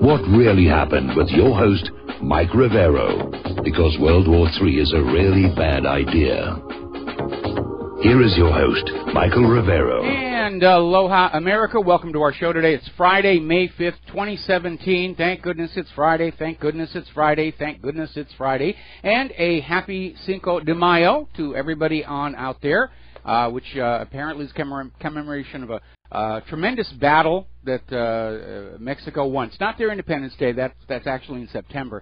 What really happened with your host, Mike Rivero, because World War III is a really bad idea. Here is your host, Michael Rivero. And aloha, America. Welcome to our show today. It's Friday, May 5th, 2017. Thank goodness it's Friday. Thank goodness it's Friday. Thank goodness it's Friday. And a happy Cinco de Mayo to everybody on out there, which apparently is commemoration of a tremendous battle that Mexico won. It's not their Independence Day. That's actually in September.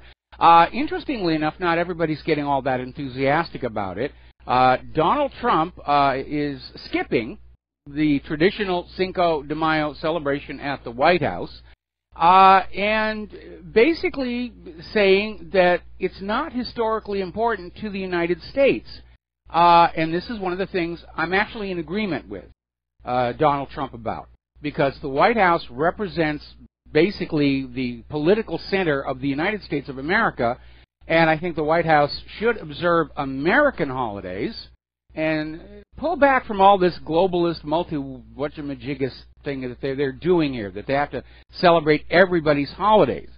Interestingly enough, not everybody's getting all that enthusiastic about it. Donald Trump is skipping the traditional Cinco de Mayo celebration at the White House and basically saying that it's not historically important to the United States. And this is one of the things I'm actually in agreement with Donald Trump about, because the White House represents basically the political center of the United States of America, and I think the White House should observe American holidays and pull back from all this globalist multi-whatchamajiggas thing that they're doing here, that they have to celebrate everybody's holidays.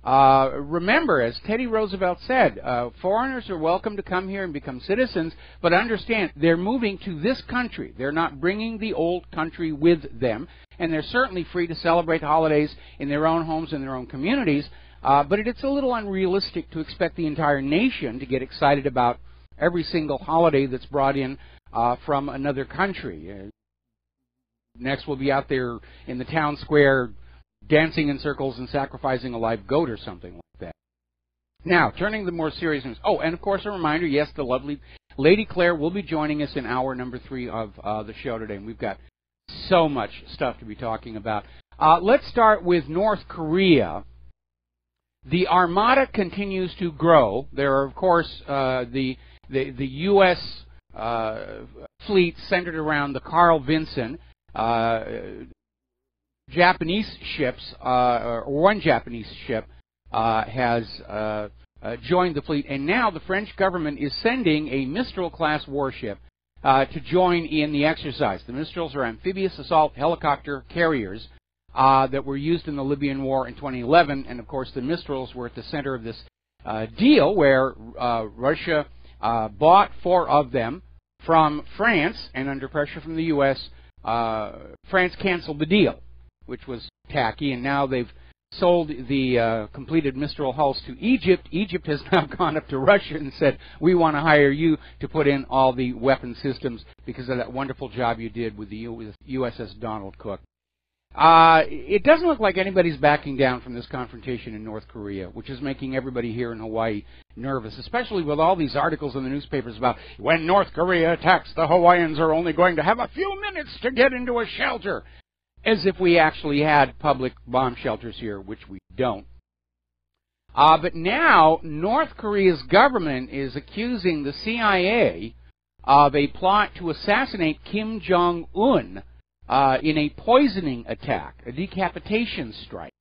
Remember, as Teddy Roosevelt said, foreigners are welcome to come here and become citizens, but understand they're moving to this country. They're not bringing the old country with them, and they're certainly free to celebrate holidays in their own homes and their own communities, but it's a little unrealistic to expect the entire nation to get excited about every single holiday that's brought in from another country. Next, we'll be out there in the town square dancing in circles and sacrificing a live goat or something like that. Now, turning to more serious news. Oh, and of course, a reminder, yes, the lovely Lady Claire will be joining us in hour number 3 of the show today, and we've got so much stuff to be talking about. Let's start with North Korea. The Armada continues to grow. There are, of course, the U.S. fleet centered around the Carl Vinson. Japanese ships, or one Japanese ship, has joined the fleet, and now the French government is sending a Mistral-class warship to join in the exercise. The Mistrals are amphibious assault helicopter carriers that were used in the Libyan War in 2011, and of course the Mistrals were at the center of this deal where Russia bought 4 of them from France, and under pressure from the U.S., France canceled the deal, which was tacky, and now they've sold the completed Mistral hulls to Egypt. Egypt has now gone up to Russia and said, we want to hire you to put in all the weapon systems because of that wonderful job you did with the USS Donald Cook. It doesn't look like anybody's backing down from this confrontation in North Korea, which is making everybody here in Hawaii nervous, especially with all these articles in the newspapers about when North Korea attacks, the Hawaiians are only going to have a few minutes to get into a shelter, as if we actually had public bomb shelters here, which we don't. But now North Korea's government is accusing the CIA of a plot to assassinate Kim Jong-un in a poisoning attack, a decapitation strike.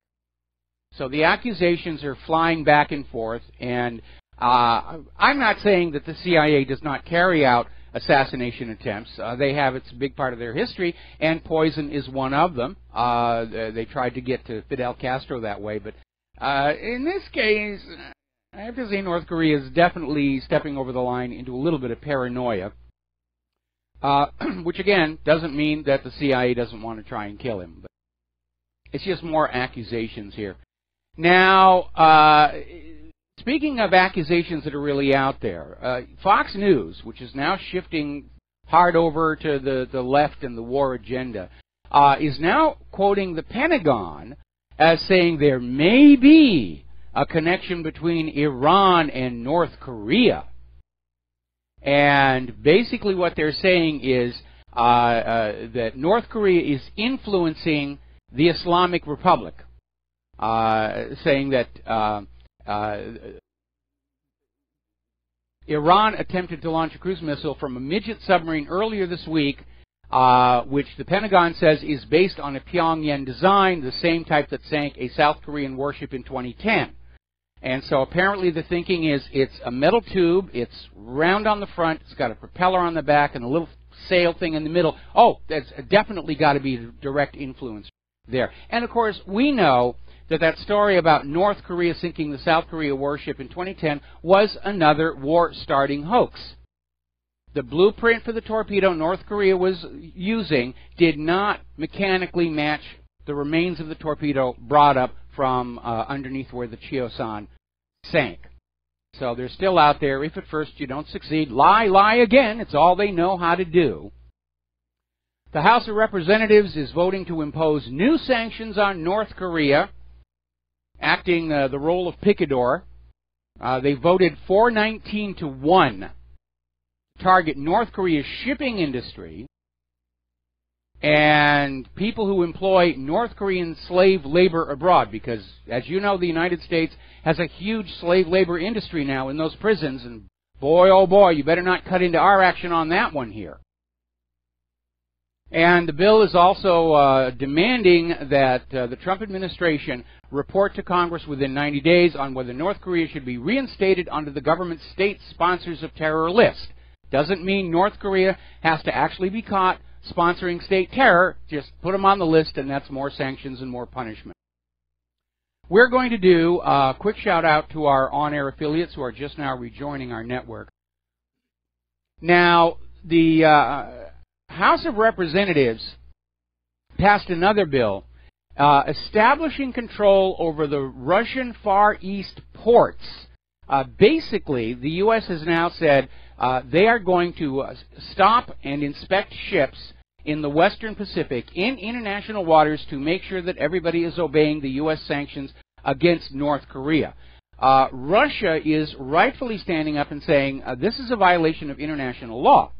So the accusations are flying back and forth, and I'm not saying that the CIA does not carry out assassination attempts. They have, it's a big part of their history, and poison is one of them. They tried to get to Fidel Castro that way, but in this case, I have to say North Korea is definitely stepping over the line into a little bit of paranoia, which again doesn't mean that the CIA doesn't want to try and kill him, but it's just more accusations here. Now, speaking of accusations that are really out there, Fox News, which is now shifting hard over to the left and the war agenda, is now quoting the Pentagon as saying there may be a connection between Iran and North Korea. And basically what they're saying is that North Korea is influencing the Islamic Republic, saying that Iran attempted to launch a cruise missile from a midget submarine earlier this week, which the Pentagon says is based on a Pyongyang design, the same type that sank a South Korean warship in 2010. And so apparently the thinking is it's a metal tube, it's round on the front, it's got a propeller on the back, and a little sail thing in the middle. Oh, that's definitely got to be a direct influence there. And of course, we know that story about North Korea sinking the South Korea warship in 2010 was another war-starting hoax. The blueprint for the torpedo North Korea was using did not mechanically match the remains of the torpedo brought up from underneath where the Chosun sank. So they're still out there. If at first you don't succeed, lie, lie again. It's all they know how to do. The House of Representatives is voting to impose new sanctions on North Korea, acting the role of picador. They voted 419 to 1 to target North Korea's shipping industry and people who employ North Korean slave labor abroad, because, as you know, the United States has a huge slave labor industry now in those prisons, and boy, oh boy, you better not cut into our action on that one here. And the bill is also demanding that the Trump administration report to Congress within 90 days on whether North Korea should be reinstated onto the government state sponsors of terror list. Doesn't mean North Korea has to actually be caught sponsoring state terror. Just put them on the list, and that's more sanctions and more punishment. We're going to do a quick shout-out to our on-air affiliates who are just now rejoining our network. Now, the House of Representatives passed another bill establishing control over the Russian Far East ports. Basically, the U.S. has now said they are going to stop and inspect ships in the Western Pacific in international waters to make sure that everybody is obeying the U.S. sanctions against North Korea. Russia is rightfully standing up and saying this is a violation of international law.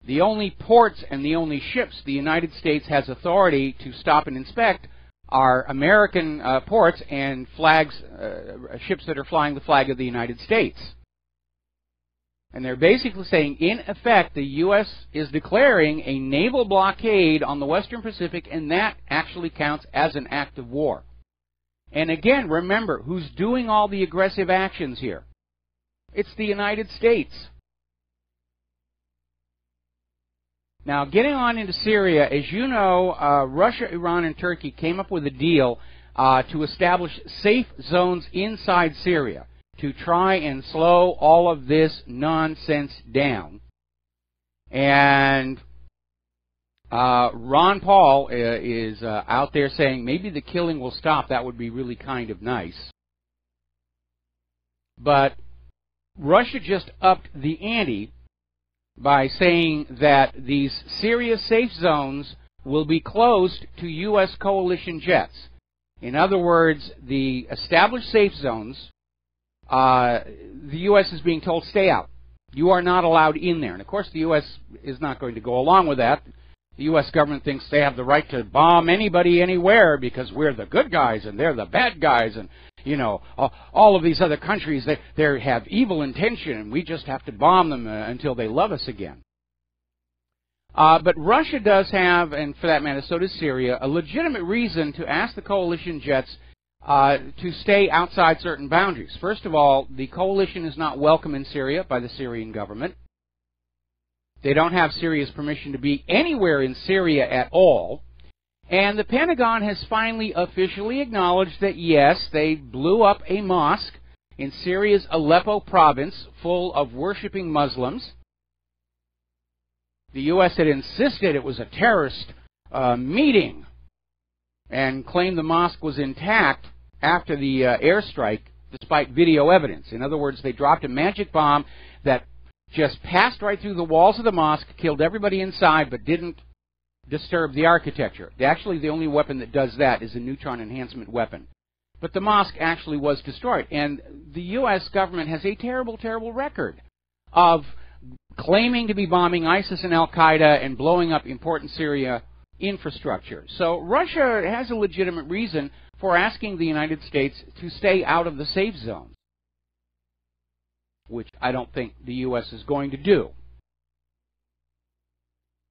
The only ports and the only ships the United States has authority to stop and inspect are American ports and flags, ships that are flying the flag of the United States. And they're basically saying, in effect, the U.S. is declaring a naval blockade on the Western Pacific, and that actually counts as an act of war. And again, remember, who's doing all the aggressive actions here? It's the United States. Now, getting on into Syria, as you know, Russia, Iran, and Turkey came up with a deal to establish safe zones inside Syria to try and slow all of this nonsense down. And Ron Paul is out there saying maybe the killing will stop. That would be really kind of nice. But Russia just upped the ante by saying that these Syria safe zones will be closed to U.S. coalition jets. In other words, the established safe zones, the U.S. is being told, stay out. You are not allowed in there. And, of course, the U.S. is not going to go along with that. The U.S. government thinks they have the right to bomb anybody anywhere because we're the good guys and they're the bad guys, and you know, all of these other countries, they have evil intention, and we just have to bomb them until they love us again. But Russia does have, and for that matter, so does Syria, a legitimate reason to ask the coalition jets to stay outside certain boundaries. First of all, the coalition is not welcome in Syria by the Syrian government. They don't have Syria's permission to be anywhere in Syria at all. And the Pentagon has finally officially acknowledged that, yes, they blew up a mosque in Syria's Aleppo province full of worshiping Muslims. The U.S. had insisted it was a terrorist meeting and claimed the mosque was intact after the airstrike, despite video evidence. In other words, they dropped a magic bomb that just passed right through the walls of the mosque, killed everybody inside, but didn't disturb the architecture. Actually, the only weapon that does that is a neutron enhancement weapon. But the mosque actually was destroyed. And the U.S. government has a terrible, terrible record of claiming to be bombing ISIS and Al-Qaeda and blowing up important Syria infrastructure. So Russia has a legitimate reason for asking the United States to stay out of the safe zones, which I don't think the U.S. is going to do.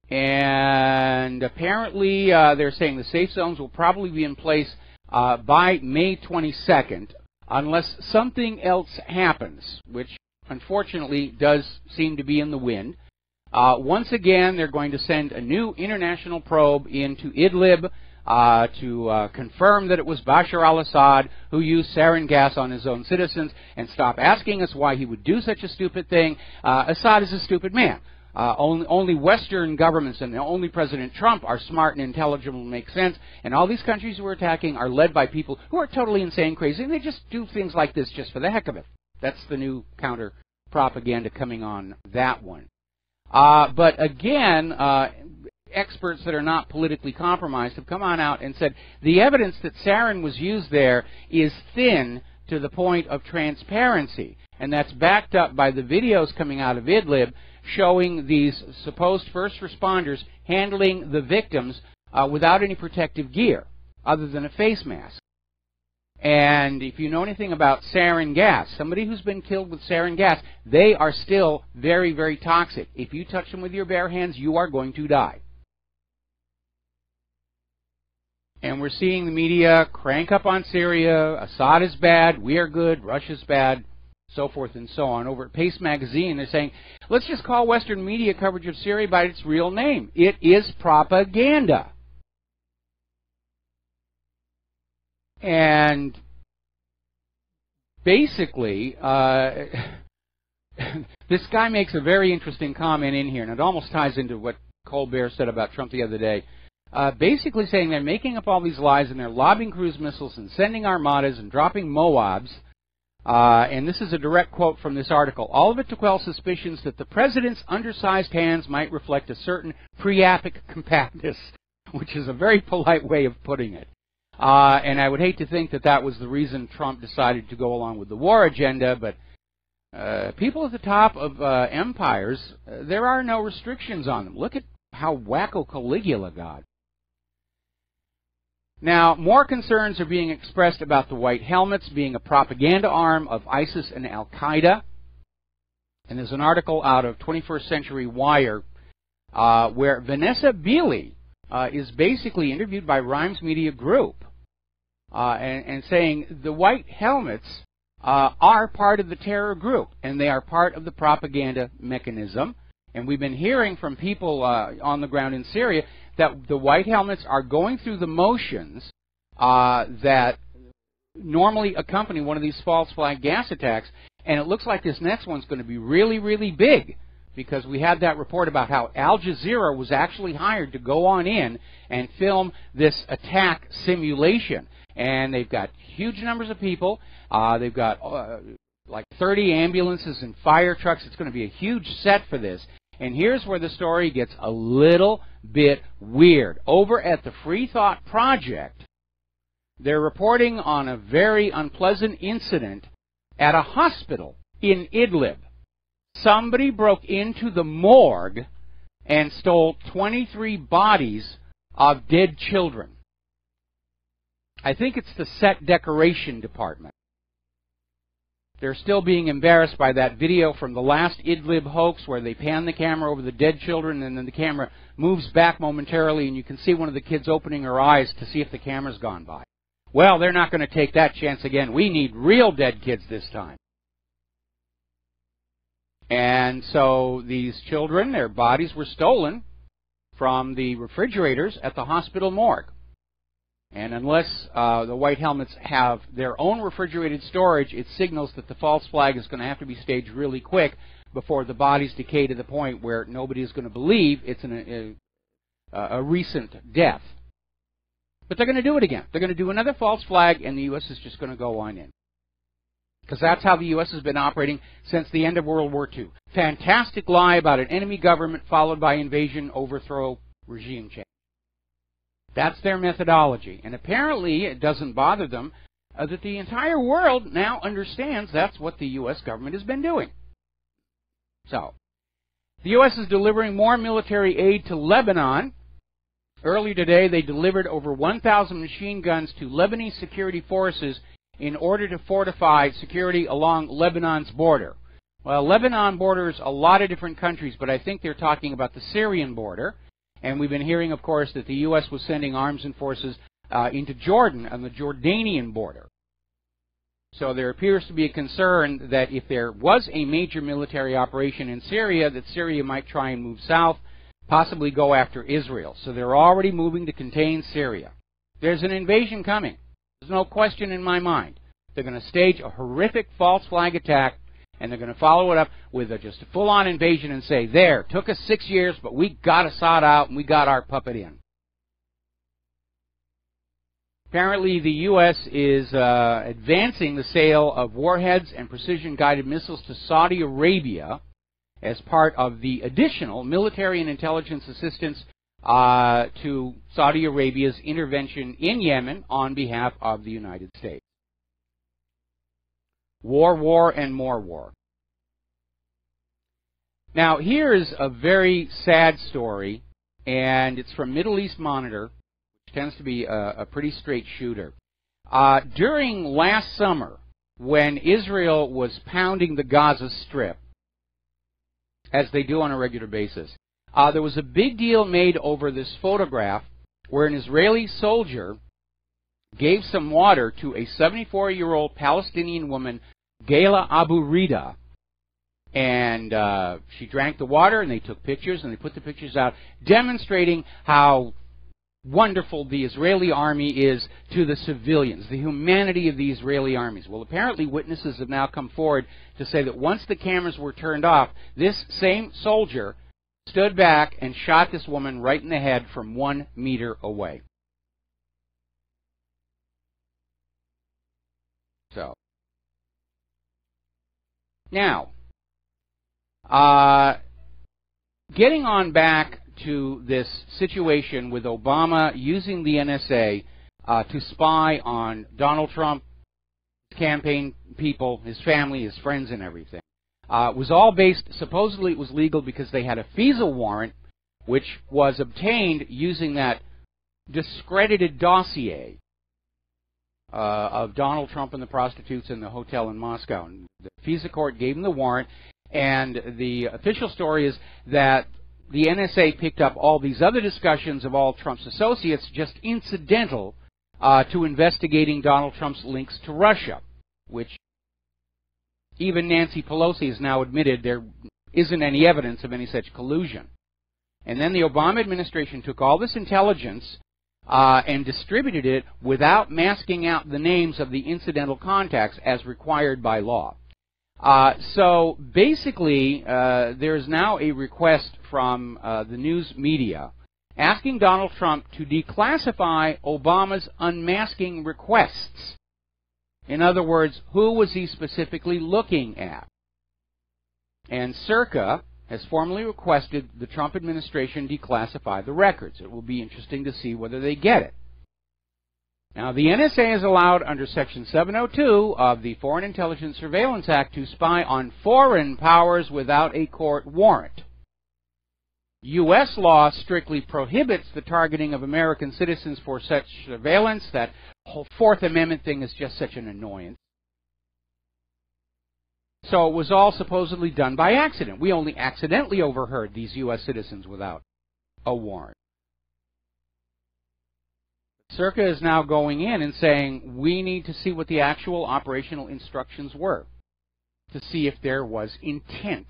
And apparently they're saying the safe zones will probably be in place by May 22nd, unless something else happens, which unfortunately does seem to be in the wind. Once again, they're going to send a new international probe into Idlib to confirm that it was Bashar al-Assad who used sarin gas on his own citizens, and stop asking us why he would do such a stupid thing. Assad is a stupid man. Only Western governments and only President Trump are smart and intelligible and make sense, and all these countries we're attacking are led by people who are totally insane, crazy, and they just do things like this just for the heck of it. That's the new counter propaganda coming on that one. But again, experts that are not politically compromised have come on out and said the evidence that sarin was used there is thin to the point of transparency, and that's backed up by the videos coming out of Idlib showing these supposed first responders handling the victims without any protective gear other than a face mask. And if you know anything about sarin gas, somebody who's been killed with sarin gas, they are still very, very toxic. If you touch them with your bare hands, you are going to die. And we're seeing the media crank up on Syria. Assad is bad, we are good, Russia's bad, so forth and so on. Over at Pace Magazine, they're saying, let's just call Western media coverage of Syria by its real name. It is propaganda. And basically, this guy makes a very interesting comment in here, and it almost ties into what Colbert said about Trump the other day. Basically saying they're making up all these lies, and they're lobbing cruise missiles and sending armadas and dropping Moabs. And this is a direct quote from this article. All of it to quell suspicions that the president's undersized hands might reflect a certain priapic compactness, which is a very polite way of putting it. And I would hate to think that that was the reason Trump decided to go along with the war agenda, but people at the top of empires, there are no restrictions on them. Look at how wacko Caligula got. Now, more concerns are being expressed about the white helmets being a propaganda arm of ISIS and Al-Qaeda. And there's an article out of 21st Century Wire where Vanessa Beeley is basically interviewed by Rhymes Media Group and saying the white helmets are part of the terror group, and they are part of the propaganda mechanism. And we've been hearing from people on the ground in Syria that the white helmets are going through the motions that normally accompany one of these false flag gas attacks. And it looks like this next one's going to be really, really big, because we had that report about how Al Jazeera was actually hired to go on in and film this attack simulation. And they've got huge numbers of people. They've got like 30 ambulances and fire trucks. It's going to be a huge set for this. And here's where the story gets a little bit weird. Over at the Free Thought Project, they're reporting on a very unpleasant incident at a hospital in Idlib. Somebody broke into the morgue and stole 23 bodies of dead children. I think it's the set decoration department. They're still being embarrassed by that video from the last Idlib hoax where they pan the camera over the dead children and then the camera moves back momentarily and you can see one of the kids opening her eyes to see if the camera's gone by. Well, they're not going to take that chance again. We need real dead kids this time. And so these children, their bodies were stolen from the refrigerators at the hospital morgue. And unless the white helmets have their own refrigerated storage, it signals that the false flag is going to have to be staged really quick before the bodies decay to the point where nobody is going to believe it's a recent death. But they're going to do it again. They're going to do another false flag, and the U.S. is just going to go on in. Because that's how the U.S. has been operating since the end of World War II. Fantastic lie about an enemy government followed by invasion, overthrow, regime change. That's their methodology. And apparently it doesn't bother them that the entire world now understands that's what the U.S. government has been doing. So, the U.S. is delivering more military aid to Lebanon. Earlier today, they delivered over 1,000 machine guns to Lebanese security forces in order to fortify security along Lebanon's border. Well, Lebanon borders a lot of different countries, but I think they're talking about the Syrian border. And we've been hearing, of course, that the U.S. was sending arms and forces into Jordan on the Jordanian border. So there appears to be a concern that if there was a major military operation in Syria, that Syria might try and move south, possibly go after Israel. So they're already moving to contain Syria. There's an invasion coming. There's no question in my mind. They're going to stage a horrific false flag attack, and they're going to follow it up with just a full-on invasion and say, there, took us 6 years, but we got Assad out and we got our puppet in. Apparently, the U.S. is advancing the sale of warheads and precision-guided missiles to Saudi Arabia as part of the additional military and intelligence assistance to Saudi Arabia's intervention in Yemen on behalf of the United States. War, war, and more war. Now, here's a very sad story, and it's from Middle East Monitor, which tends to be a pretty straight shooter. During last summer, when Israel was pounding the Gaza Strip, as they do on a regular basis, there was a big deal made over this photograph where an Israeli soldier gave some water to a 74-year-old Palestinian woman, Gayla Abu Rida, and she drank the water, and they took pictures, and they put the pictures out, demonstrating how wonderful the Israeli army is to the civilians, the humanity of the Israeli armies. Well, apparently witnesses have now come forward to say that once the cameras were turned off, this same soldier stood back and shot this woman right in the head from 1 meter away. So, now, getting on back to this situation with Obama using the NSA to spy on Donald Trump, his campaign people, his family, his friends, and everything. Was all based, supposedly it was legal because they had a FISA warrant, which was obtained using that discredited dossier of Donald Trump and the prostitutes in the hotel in Moscow. And the FISA court gave them the warrant, and the official story is that the NSA picked up all these other discussions of all Trump's associates, just incidental to investigating Donald Trump's links to Russia, which even Nancy Pelosi has now admitted there isn't any evidence of any such collusion. And then the Obama administration took all this intelligence and distributed it without masking out the names of the incidental contacts as required by law. So basically, there is now a request from the news media asking Donald Trump to declassify Obama's unmasking requests. In other words, who was he specifically looking at? And Circa has formally requested the Trump administration declassify the records. It will be interesting to see whether they get it. Now, the NSA is allowed under Section 702 of the Foreign Intelligence Surveillance Act to spy on foreign powers without a court warrant. U.S. law strictly prohibits the targeting of American citizens for such surveillance. That whole Fourth Amendment thing is just such an annoyance. So it was all supposedly done by accident. We only accidentally overheard these U.S. citizens without a warrant. Circa is now going in and saying, we need to see what the actual operational instructions were to see if there was intent.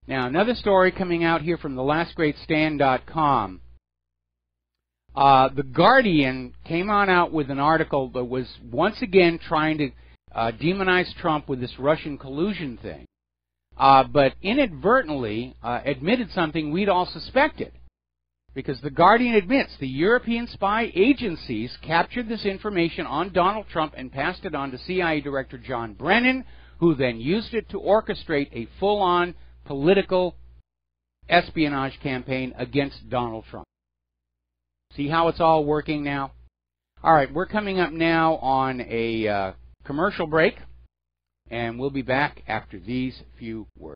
Now, another story coming out here from thelastgreatstand.com. The Guardian came out with an article that was once again trying to demonize Trump with this Russian collusion thing, but inadvertently admitted something we'd all suspected. Because the Guardian admits the European spy agencies captured this information on Donald Trump and passed it on to CIA Director John Brennan, who then used it to orchestrate a full-on political espionage campaign against Donald Trump. See how it's all working now? All right, we're coming up now on a commercial break, and we'll be back after these few words.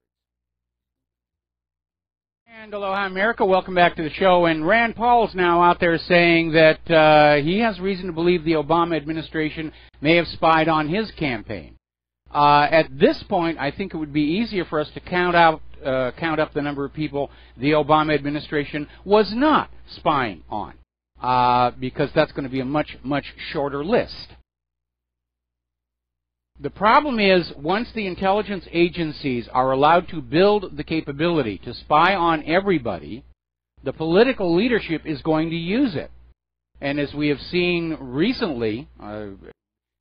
And aloha, America. Welcome back to the show. And Rand Paul's now out there saying that he has reason to believe the Obama administration may have spied on his campaign. At this point, I think it would be easier for us to count up the number of people the Obama administration was not spying on, because that's going to be a much, much shorter list. The problem is, once the intelligence agencies are allowed to build the capability to spy on everybody, The political leadership is going to use it. And as we have seen recently,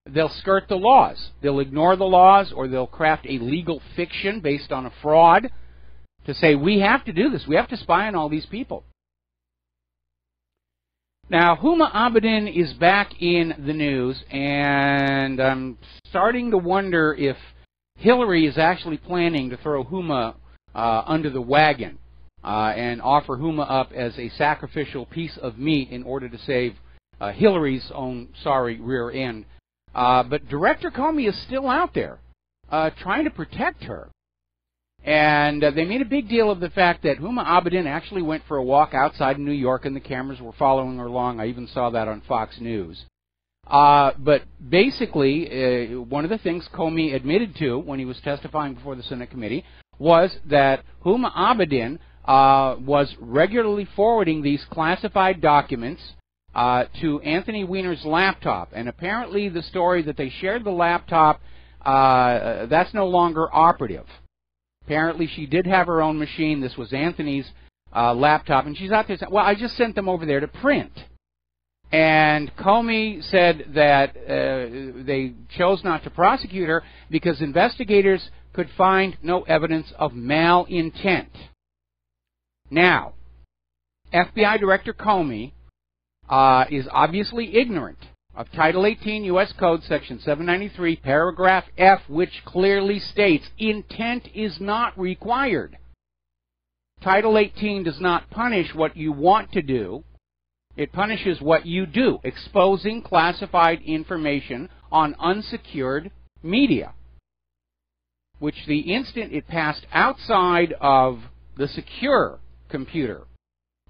they'll skirt the laws. They'll ignore the laws, or they'll craft a legal fiction based on a fraud to say, we have to do this. We have to spy on all these people. Now, Huma Abedin is back in the news, and I'm starting to wonder if Hillary is actually planning to throw Huma under the wagon and offer Huma up as a sacrificial piece of meat in order to save Hillary's own sorry rear end. But Director Comey is still out there trying to protect her. And they made a big deal of the fact that Huma Abedin actually went for a walk outside in New York, and the cameras were following her along. I even saw that on Fox News. But basically, one of the things Comey admitted to when he was testifying before the Senate committee was that Huma Abedin was regularly forwarding these classified documents to Anthony Weiner's laptop. And apparently the story that they shared the laptop, that's no longer operative. Apparently she did have her own machine. This was Anthony's laptop. And she's out there saying, well, I just sent them over there to print. And Comey said that they chose not to prosecute her because investigators could find no evidence of malintent. Now, FBI Director Comey is obviously ignorant of Title 18 U.S. Code Section 793, Paragraph F, which clearly states intent is not required. Title 18 does not punish what you want to do. It punishes what you do, exposing classified information on unsecured media, which the instant it passed outside of the secure computer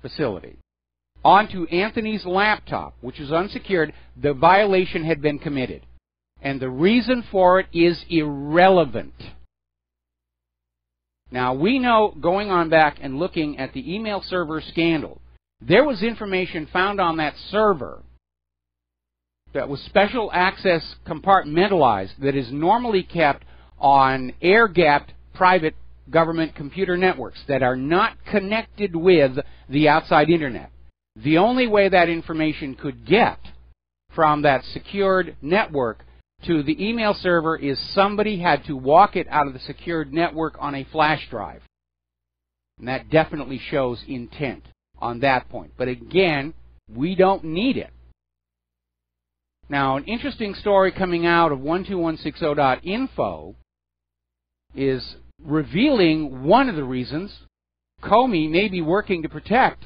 facility onto Anthony's laptop, which is unsecured, the violation had been committed. And the reason for it is irrelevant. Now, we know, going on back and looking at the email server scandal, there was information found on that server that was special access compartmentalized that is normally kept on air-gapped private government computer networks that are not connected with the outside internet. The only way that information could get from that secured network to the email server is somebody had to walk it out of the secured network on a flash drive. And that definitely shows intent on that point. But again, we don't need it. Now, an interesting story coming out of 12160.info is revealing one of the reasons Comey may be working to protect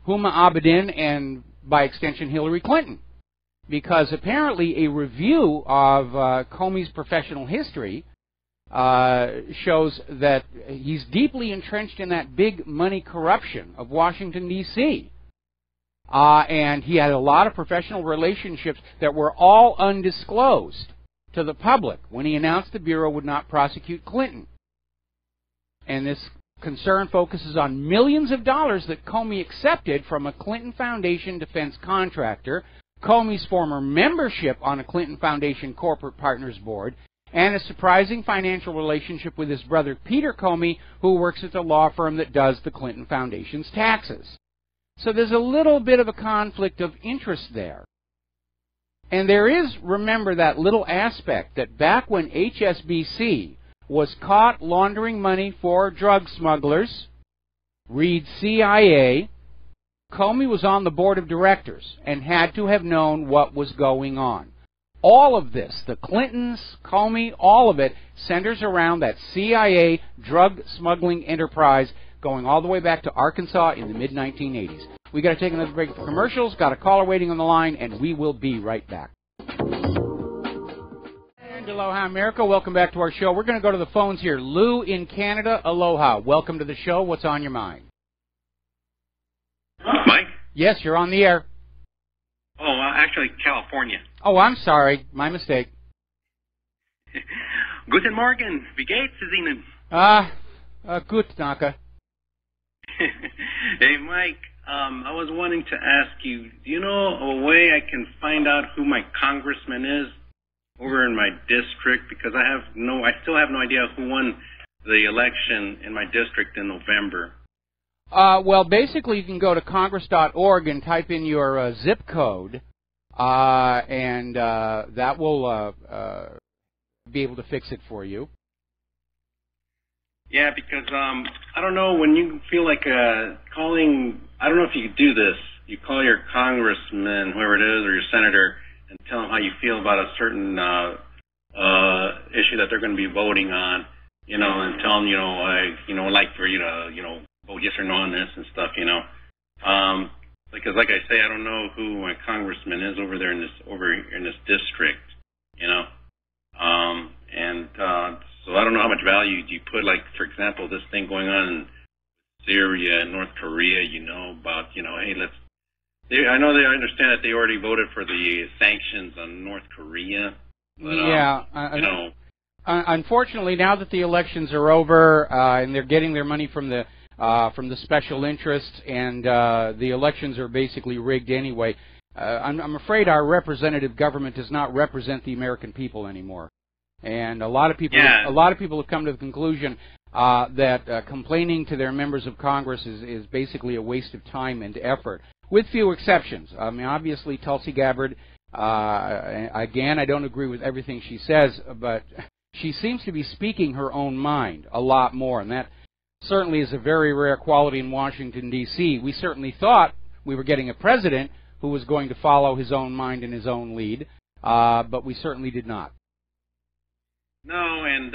Huma Abedin and, by extension, Hillary Clinton. Because apparently a review of Comey's professional history shows that he's deeply entrenched in that big money corruption of Washington, D.C. And he had a lot of professional relationships that were all undisclosed to the public when he announced the Bureau would not prosecute Clinton. And this concern focuses on millions of dollars that Comey accepted from a Clinton Foundation defense contractor, Comey's former membership on a Clinton Foundation corporate partners board, and a surprising financial relationship with his brother Peter Comey, who works at the law firm that does the Clinton Foundation's taxes. So there's a little bit of a conflict of interest there. And there is, remember, that little aspect that back when HSBC was caught laundering money for drug smugglers, read CIA, Comey was on the board of directors and had to have known what was going on. All of this, the Clintons, Comey, all of it, centers around that CIA drug smuggling enterprise going all the way back to Arkansas in the mid-1980s. We got to take another break for commercials, got a caller waiting on the line, and we will be right back. And aloha, America. Welcome back to our show. We're going to go to the phones here. Lou in Canada, aloha. Welcome to the show. What's on your mind? Mike? Yes, you're on the air. Oh, actually, California. Oh, I'm sorry. My mistake. Guten Morgen. Wie geht's Ihnen? Gut, Naka. Hey, Mike, I was wanting to ask you, do you know a way I can find out who my congressman is over in my district? Because I still have no idea who won the election in my district in November. Well, basically, you can go to congress.org and type in your zip code, and that will be able to fix it for you. Yeah, because I don't know, when you feel like calling, I don't know if you could do this. You call your congressman, whoever it is, or your senator, and tell them how you feel about a certain issue that they're going to be voting on, and tell them, I'd like for you to, vote yes or no on this and stuff, because like I say, I don't know who my congressman is over there in this district, so I don't know how much value do you put, like, for example, this thing going on in Syria and North Korea, about, hey, I know I understand that they already voted for the sanctions on North Korea. But, unfortunately, now that the elections are over and they're getting their money from the special interests, and the elections are basically rigged anyway, I'm afraid our representative government does not represent the American people anymore. And a lot of people have come to the conclusion that complaining to their members of Congress is basically a waste of time and effort, with few exceptions. I mean, obviously, Tulsi Gabbard, again, I don't agree with everything she says, but she seems to be speaking her own mind a lot more, and that certainly is a very rare quality in Washington, D.C. We certainly thought we were getting a president who was going to follow his own mind and his own lead, but we certainly did not. No, and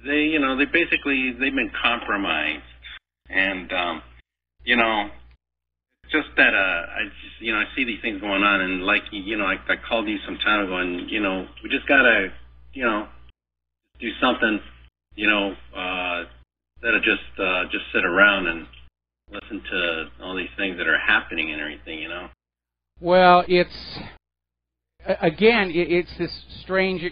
they basically, they've been compromised, and it's just that I see these things going on, and like I called you some time ago, and we just gotta do something, instead of just sit around and listen to all these things that are happening and everything, Well, it's this strange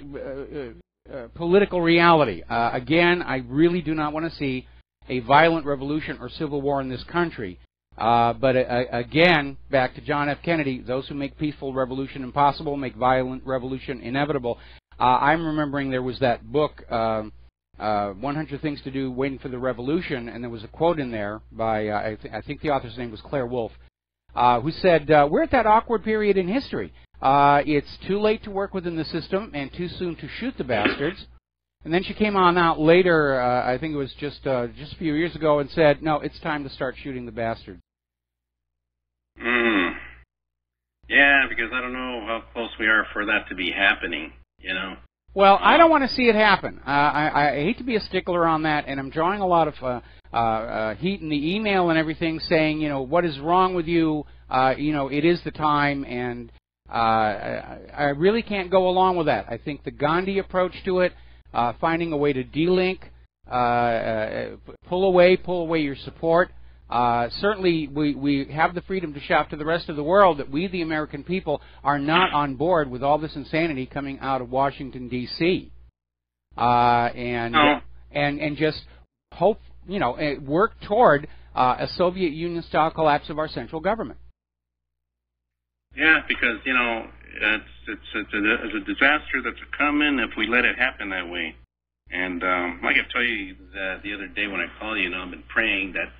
political reality. Again, I really do not want to see a violent revolution or civil war in this country. But again, back to John F. Kennedy, those who make peaceful revolution impossible make violent revolution inevitable. I'm remembering there was that book, 100 Things to Do Waiting for the Revolution, and there was a quote in there by, I think the author's name was Claire Wolfe, who said, we're at that awkward period in history. It's too late to work within the system and too soon to shoot the bastards. And then she came on out later, I think it was just a few years ago, and said, no, it's time to start shooting the bastards. Yeah, because I don't know how close we are for that to be happening, Well, I don't want to see it happen. I hate to be a stickler on that, and I'm drawing a lot of heat in the email and everything saying, what is wrong with you? It is the time, and I really can't go along with that. I think the Gandhi approach to it, finding a way to de-link, pull away your support. Certainly, we have the freedom to shout to the rest of the world that we, the American people, are not on board with all this insanity coming out of Washington, D.C. And just hope, work toward a Soviet Union-style collapse of our central government. Yeah, because it's a disaster that's coming if we let it happen that way. And like I tell you the other day when I called you, I've been praying that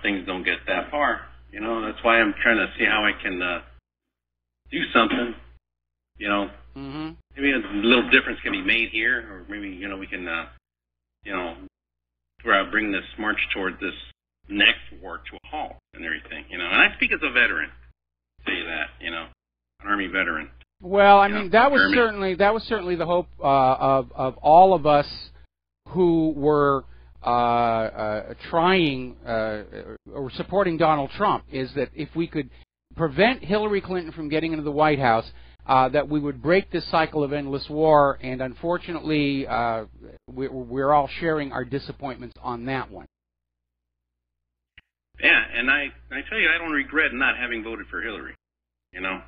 things don't get that far. That's why I'm trying to see how I can do something. Maybe a little difference can be made here, or maybe we can bring this march toward this next war to a halt and everything. And I speak as a veteran. Say that, an Army veteran. Well, I mean, that was certainly the hope of all of us who were trying or supporting Donald Trump, is that if we could prevent Hillary Clinton from getting into the White House, that we would break this cycle of endless war. And unfortunately, we're all sharing our disappointments on that one. Yeah, and I tell you, I don't regret not having voted for Hillary. There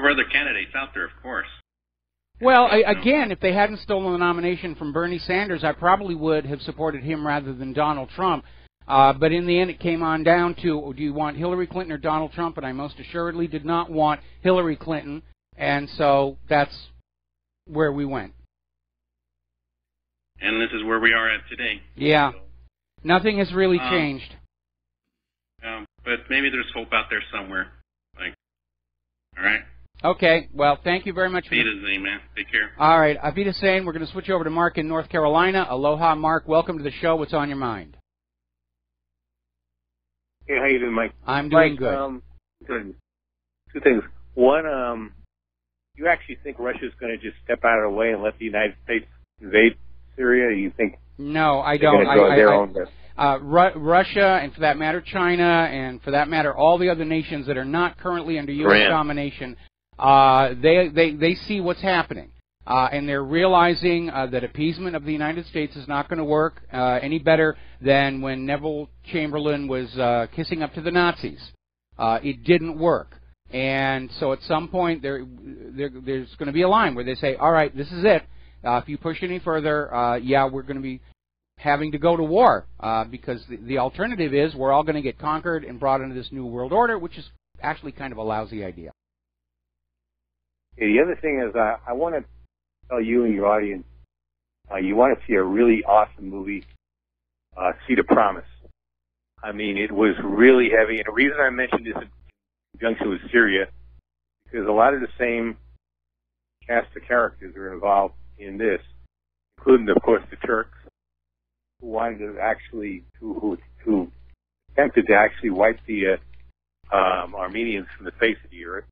were other candidates out there, of course. Well, again, if they hadn't stolen the nomination from Bernie Sanders, I probably would have supported him rather than Donald Trump. But in the end, it came on down to, do you want Hillary Clinton or Donald Trump? And I most assuredly did not want Hillary Clinton, and so that's where we went. And this is where we are at today. Yeah. Nothing has really changed. But maybe there's hope out there somewhere. Like, all right. Okay. Well, thank you very much. Avita's name, man. Take care. All right. Avita saying we're going to switch over to Mark in North Carolina. Aloha, Mark. Welcome to the show. What's on your mind? Hey, how you doing, Mike? I'm doing good. Good. Two things. One, you actually think Russia's going to just step out of the way and let the United States invade Syria? Or you think? No, I don't. Russia, and for that matter, China, and for that matter, all the other nations that are not currently under U.S. domination, they see what's happening, and they're realizing that appeasement of the United States is not going to work any better than when Neville Chamberlain was kissing up to the Nazis. It didn't work, and so at some point there's going to be a line where they say, all right, this is it. If you push any further, we're going to be having to go to war because the alternative is we're all going to get conquered and brought into this new world order, which is actually kind of a lousy idea. Yeah, the other thing is I want to tell you and your audience, you want to see a really awesome movie, see The Promise. I mean, it was really heavy, and the reason I mentioned this in conjunction with Syria, because a lot of the same cast of characters are involved in this, including, of course, the Turks, who wanted to actually, who attempted to actually wipe the Armenians from the face of the earth.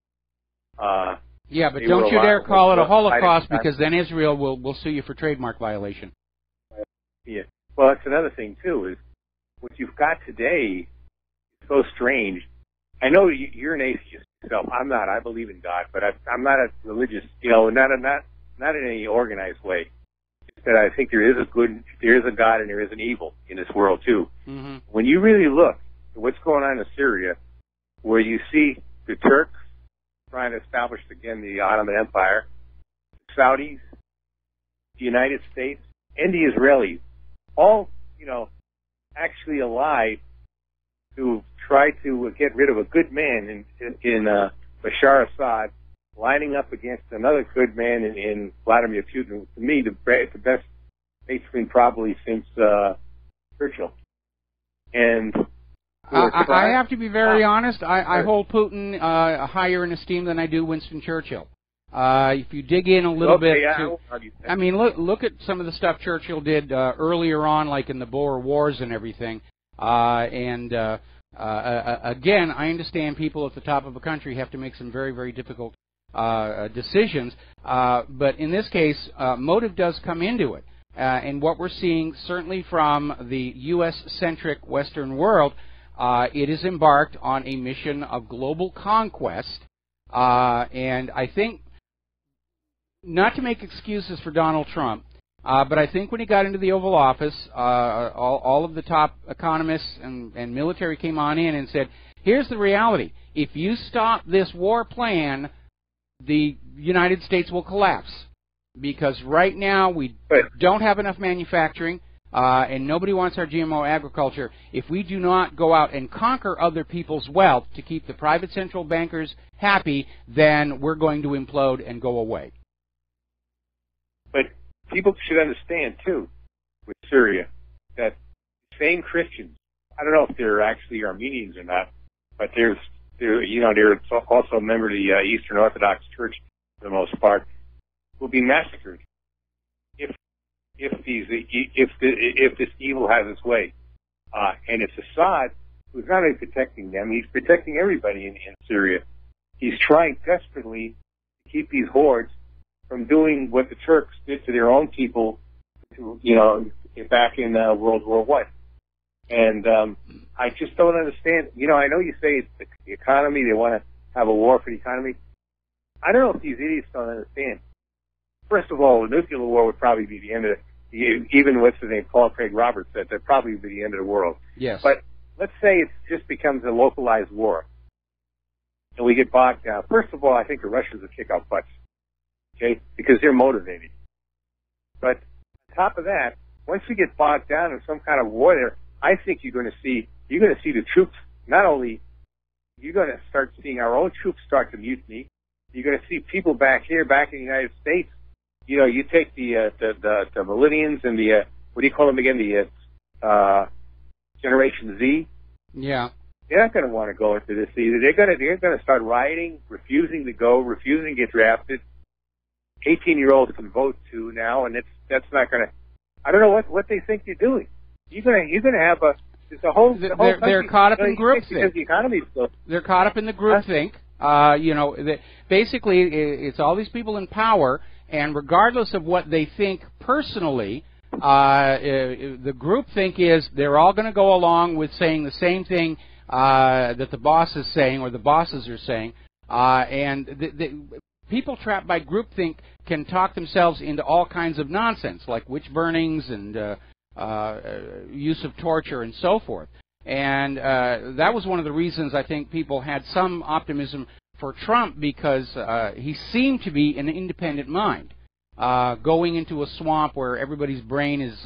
Yeah, but don't you dare call it a Holocaust, because then Israel will sue you for trademark violation. Yeah. Well, that's another thing, too, is what you've got today is so strange. I know you're an atheist yourself. I'm not. I believe in God, but I'm not a religious, not in any organized way. That I think there is a God and there is an evil in this world too. Mm-hmm. When you really look at what's going on in Syria, where you see the Turks trying to establish again the Ottoman Empire, the Saudis, the United States, and the Israelis, all actually allied to try to get rid of a good man in Bashar Assad, lining up against another good man in Vladimir Putin. To me, the best statesman probably since Churchill. And I have to be very honest. I hold Putin higher in esteem than I do Winston Churchill. If you dig in a little bit, I mean, look at some of the stuff Churchill did earlier on, like in the Boer Wars and everything. Again, I understand people at the top of a country have to make some very, very difficult decisions, but in this case, motive does come into it. And what we're seeing, certainly from the U.S.-centric Western world, it is embarked on a mission of global conquest. And I think, not to make excuses for Donald Trump, but I think when he got into the Oval Office, all of the top economists and military came on in and said, here's the reality. If you stop this war plan, the United States will collapse. Because right now we don't have enough manufacturing, and nobody wants our GMO agriculture. If we do not go out and conquer other people's wealth to keep the private central bankers happy, then we're going to implode and go away. But people should understand, too, with Syria, that same Christians, I don't know if they're actually Armenians or not, but they're also a member of the Eastern Orthodox Church for the most part, will be massacred if this evil has its way. And it's Assad who's not only protecting them, he's protecting everybody in Syria. He's trying desperately to keep these hordes from doing what the Turks did to their own people, back in World War I. And I just don't understand. I know you say it's the economy, they want to have a war for the economy. I don't know if these idiots don't understand. First of all, the nuclear war would probably be the end of even what's his name, Paul Craig Roberts said, that'd probably be the end of the world. Yes. But let's say it just becomes a localized war, and we get bogged down. First of all, I think the Russians will kick our butts, okay, because they're motivated. But on top of that, once we get bogged down in some kind of war there, I think you're going to see the troops. Not only you're going to start seeing our own troops start to mutiny, you're going to see people back in the United States. You take the Malidians and the what do you call them again? The Generation Z. Yeah. They're not going to want to go into this either. They're going to start rioting, refusing to go, refusing to get drafted. 18-year-olds can vote too now, and that's not going to. I don't know what they think they're doing. You're going to have the whole country. They're caught up in groupthink because the economy's still. They're caught up in the groupthink. Basically, it's all these people in power, and regardless of what they think personally, the groupthink is they're all going to go along with saying the same thing that the boss is saying or the bosses are saying, and the people trapped by groupthink can talk themselves into all kinds of nonsense, like witch burnings and use of torture and so forth. And that was one of the reasons I think people had some optimism for Trump, because he seemed to be an independent mind, going into a swamp where everybody's brain is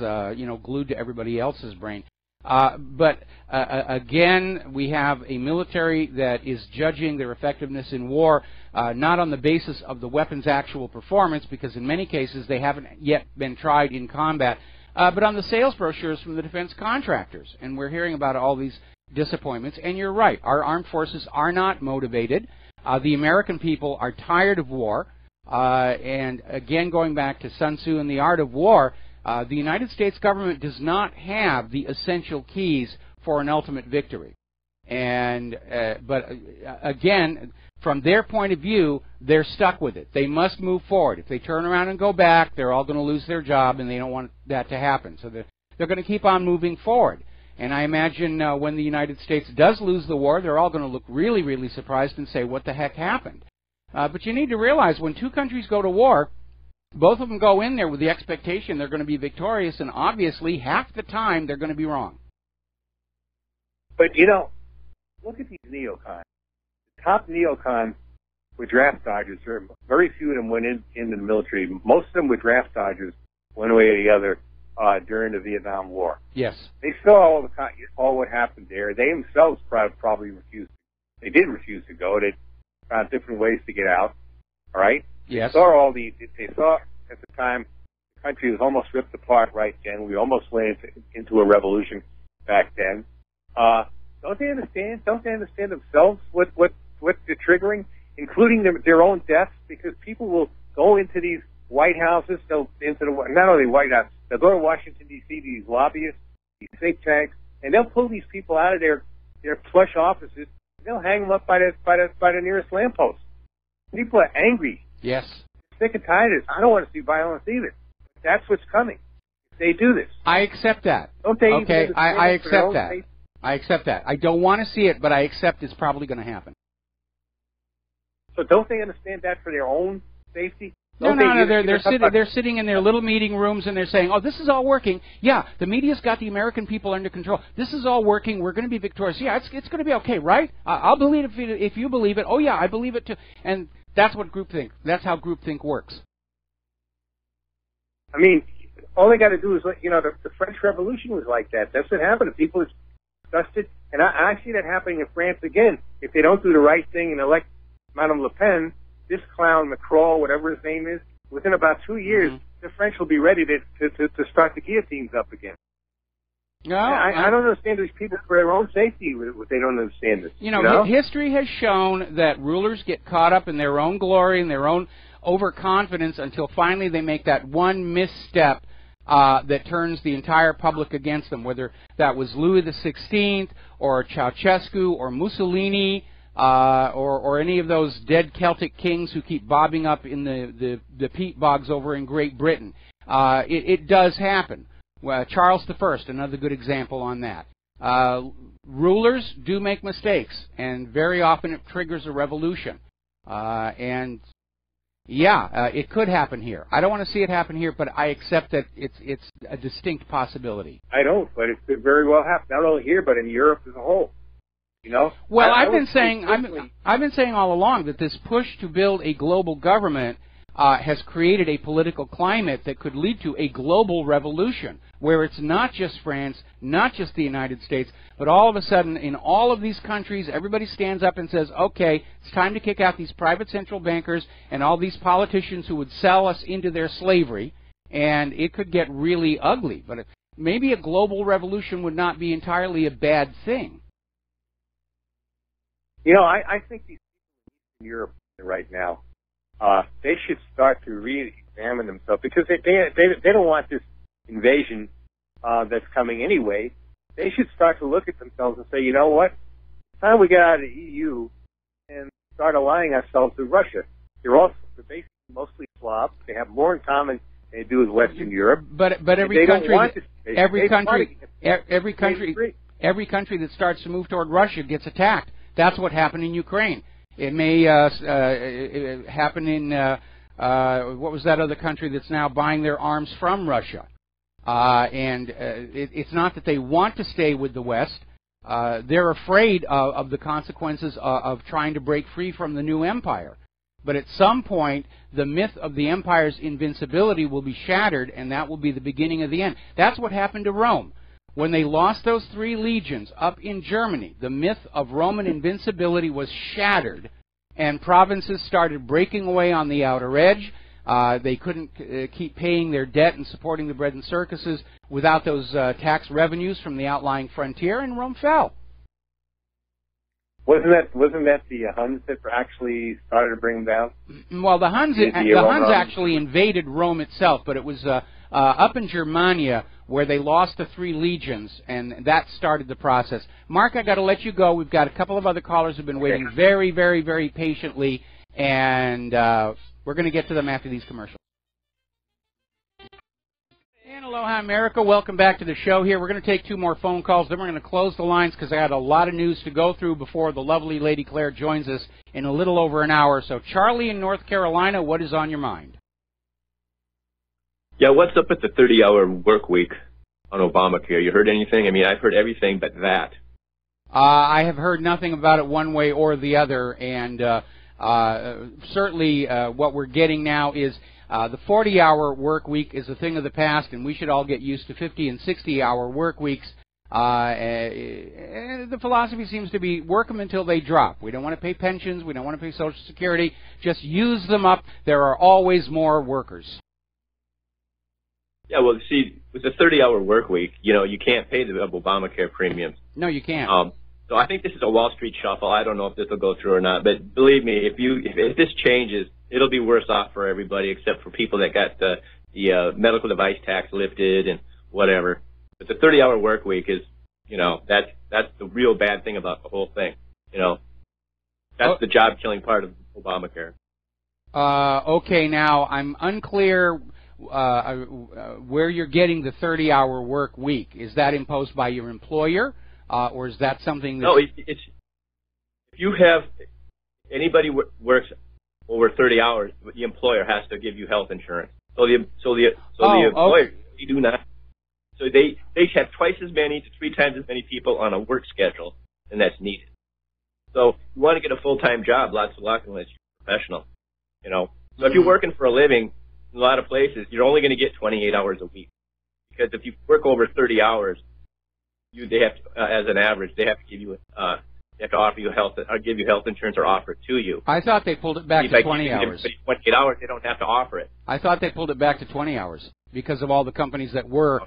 glued to everybody else's brain. But again, we have a military that is judging their effectiveness in war not on the basis of the weapon's actual performance, because in many cases they haven't yet been tried in combat, but on the sales brochures from the defense contractors. And we're hearing about all these disappointments. And you're right, our armed forces are not motivated. The American people are tired of war. And again, going back to Sun Tzu and the Art of War, the United States government does not have the essential keys for an ultimate victory. And but again, from their point of view, they're stuck with it. They must move forward. If they turn around and go back, they're all going to lose their job, and they don't want that to happen. So they're going to keep on moving forward. And I imagine when the United States does lose the war, they're all going to look really, really surprised and say, what the heck happened? But you need to realize when two countries go to war, both of them go in there with the expectation they're going to be victorious, and obviously half the time they're going to be wrong. But, look at these neocons. The top neocons were draft dodgers. Very few of them went into the military. Most of them were draft dodgers one way or the other during the Vietnam War. Yes. They saw all what happened there. They themselves probably refused. They did refuse to go. They found different ways to get out. All right? Yes. They saw at the time the country was almost ripped apart right then. We almost went into a revolution back then. Don't they understand? Don't they understand themselves what they're triggering, including their own deaths? Because people will go into these White Houses, not only White House, they'll go to Washington D.C. These lobbyists, these think tanks, and they'll pull these people out of their plush offices. And they'll hang them up by the nearest lamppost. People are angry. Yes. Sick and tired of this. I don't want to see violence either. That's what's coming. If they do this. I accept that. Don't they? Okay, I accept that. I accept that. I don't want to see it, but I accept it's probably going to happen. So don't they understand that for their own safety? No. They're sitting in their little meeting rooms and they're saying, "Oh, this is all working. Yeah, the media's got the American people under control. This is all working. We're going to be victorious. Yeah, it's going to be okay, right? I'll believe it if you believe it. Oh yeah, I believe it too." And that's what groupthink. That's how groupthink works. I mean, all they got to do is, the French Revolution was like that. That's what happened. The people are disgusted, and I see that happening in France again. If they don't do the right thing and elect Madame Le Pen, this clown Macron, whatever his name is, within about 2 years, the French will be ready to start the guillotines up again. No, I don't understand these people for their own safety. They don't understand this. History has shown that rulers get caught up in their own glory and their own overconfidence until finally they make that one misstep that turns the entire public against them, whether that was Louis XVI or Ceausescu or Mussolini or any of those dead Celtic kings who keep bobbing up in the peat bogs over in Great Britain. It does happen. Charles I, another good example on that. Rulers do make mistakes, and very often it triggers a revolution. It could happen here. I don't want to see it happen here, but I accept that it's a distinct possibility. I don't, but it could very well happen, not only here, but in Europe as a whole. Well, I've been saying all along that this push to build a global government has created a political climate that could lead to a global revolution, where it's not just France, not just the United States, but all of a sudden in all of these countries, everybody stands up and says, okay, it's time to kick out these private central bankers and all these politicians who would sell us into their slavery, and it could get really ugly. But maybe a global revolution would not be entirely a bad thing. You know, I think these people in Europe right now, they should start to re-examine themselves because they don't want this invasion that's coming anyway. They should start to look at themselves and say, you know what? It's time we get out of the EU and start aligning ourselves with Russia. They're basically mostly Slavs. They have more in common than they do with Western Europe. But every country that starts to move toward Russia gets attacked. That's what happened in Ukraine. It may happen in what was that other country that's now buying their arms from Russia? It's not that they want to stay with the West. They're afraid of the consequences of trying to break free from the new empire. But at some point, the myth of the empire's invincibility will be shattered, and that will be the beginning of the end. That's what happened to Rome. When they lost those 3 legions up in Germany, the myth of Roman invincibility was shattered, and provinces started breaking away on the outer edge. They couldn't keep paying their debt and supporting the bread and circuses without those tax revenues from the outlying frontier, and Rome fell. Wasn't that the Huns that actually started to bring them down? Well, the Huns actually invaded Rome itself, but it was up in Germania where they lost the 3 legions, and that started the process. Mark, I got to let you go. We've got a couple of other callers who've been waiting very, very, very patiently, and we're going to get to them after these commercials. And aloha, America. Welcome back to the show here. We're going to take 2 more phone calls. Then we're going to close the lines because I got a lot of news to go through before the lovely Lady Claire joins us in a little over an hour. So, Charlie in North Carolina, what is on your mind? Yeah, what's up with the 30-hour work week on Obamacare? You heard anything? I mean, I've heard everything but that. I have heard nothing about it one way or the other, and certainly what we're getting now is the 40-hour work week is a thing of the past, and we should all get used to 50- and 60-hour work weeks. The philosophy seems to be work them until they drop. We don't want to pay pensions. We don't want to pay Social Security. Just use them up. There are always more workers. Yeah, well, see, with the 30-hour work week, you know, you can't pay the Obamacare premiums. No, you can't. So I think this is a Wall Street shuffle. I don't know if this will go through or not, but believe me, if this changes, it'll be worse off for everybody except for people that got the medical device tax lifted and whatever. But the 30-hour work week is, you know, that's the real bad thing about the whole thing. You know, that's the job-killing part of Obamacare. Okay, now I'm unclear where you're getting the 30-hour work week. Is that imposed by your employer, or is that something that... No, it's if you have anybody works over 30 hours, the employer has to give you health insurance. So the employer, they do not. So they have twice as many to 3 times as many people on a work schedule than that's needed. So you want to get a full-time job, lots of luck unless you're professional. You know, so if you're working for a living, in a lot of places, you're only going to get 28 hours a week. Because if you work over 30 hours, they have to, as an average, they have to give you they have to offer you health, or give you health insurance, or offer it to you. I thought they pulled it back to 20 hours. 28 hours, they don't have to offer it. I thought they pulled it back to 20 hours because of all the companies that were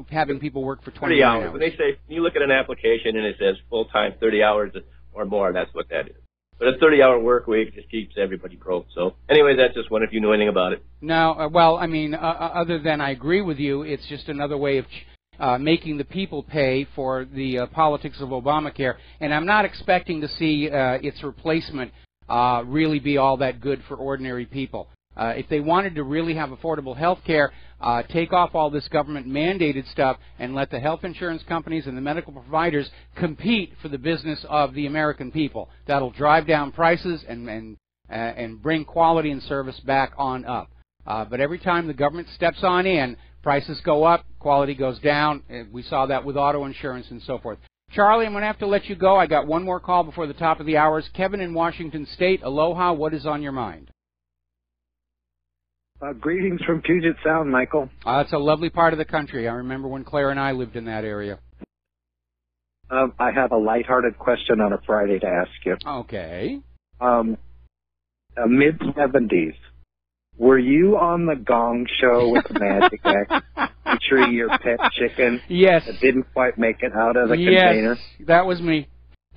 having people work for 20 hours. When they say, when you look at an application and it says full-time 30 hours or more, that's what that is. But a 30-hour work week just keeps everybody broke. So anyway, that's just one if you know anything about it. No, well, I mean, other than I agree with you, it's just another way of making the people pay for the politics of Obamacare. And I'm not expecting to see its replacement really be all that good for ordinary people. If they wanted to really have affordable health care, take off all this government-mandated stuff and let the health insurance companies and the medical providers compete for the business of the American people. That'll drive down prices and bring quality and service back on up. But every time the government steps on in, prices go up, quality goes down. We saw that with auto insurance and so forth. Charlie, I'm going to have to let you go. I got one more call before the top of the hours. Kevin in Washington State, aloha, what is on your mind? Greetings from Puget Sound, Michael. It's a lovely part of the country. I remember when Claire and I lived in that area. I have a lighthearted question on a Friday to ask you. Okay. Mid-70s, Were you on the Gong Show with Magic X featuring your pet chicken? Yes. That didn't quite make it out of the container? Yes, that was me.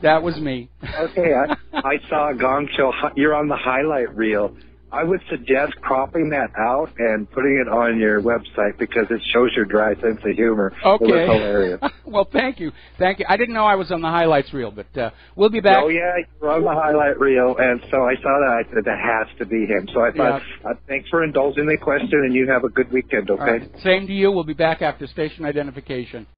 That was me. Okay, I saw a Gong Show. You're on the highlight reel. I would suggest cropping that out and putting it on your website because it shows your dry sense of humor. Okay. It was hilarious. Well, thank you. Thank you. I didn't know I was on the highlights reel, but we'll be back. Oh, yeah, you're on the highlight reel, and so I saw that. I said, that has to be him. So I thought, thanks for indulging the question, and you have a good weekend, okay? Same to you. We'll be back after station identification.